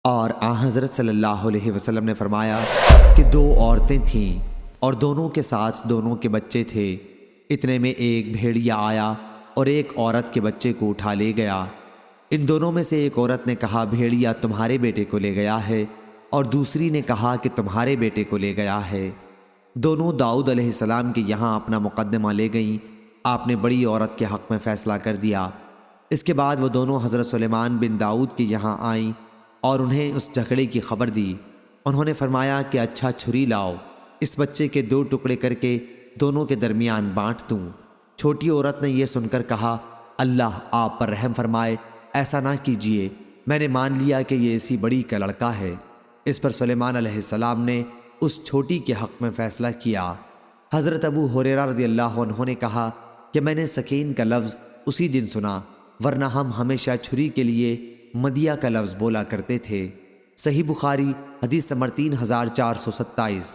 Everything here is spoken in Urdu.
اور حضرت صلی اللہ علیہ وسلم نے فرمایا کہ دو عورتیں تھیں اور دونوں کے ساتھ دونوں کے بچے تھے۔ اتنے میں ایک بھیڑیا آیا اور ایک عورت کے بچے کو اٹھا لے گیا۔ ان دونوں میں سے ایک عورت نے کہا بھیڑیا تمہارے بیٹے کو لے گیا ہے، اور دوسری نے کہا کہ تمہارے بیٹے کو لے گیا ہے۔ دونوں داؤد علیہ السلام کے یہاں اپنا مقدمہ لے گئیں۔ آپ نے بڑی عورت کے حق میں فیصلہ کر دیا۔ اس کے بعد وہ دونوں حضرت سلیمان بن داؤد کے یہاں آئیں اور انہیں اس جھگڑے کی خبر دی۔ انہوں نے فرمایا کہ اچھا چھری لاؤ، اس بچے کے 2 ٹکڑے کر کے دونوں کے درمیان بانٹ دوں۔ چھوٹی عورت نے یہ سن کر کہا اللہ آپ پر رحم فرمائے، ایسا نہ کیجیے، میں نے مان لیا کہ یہ اسی بڑی کا لڑکا ہے۔ اس پر سلیمان علیہ السلام نے اس چھوٹی کے حق میں فیصلہ کیا۔ حضرت ابو ہریرہ رضی اللہ عنہ نے کہا کہ میں نے سکین کا لفظ اسی دن سنا، ورنہ ہم ہمیشہ چھری کے لیے مدیہ کا لفظ بولا کرتے تھے۔ صحیح بخاری حدیث نمبر 3427۔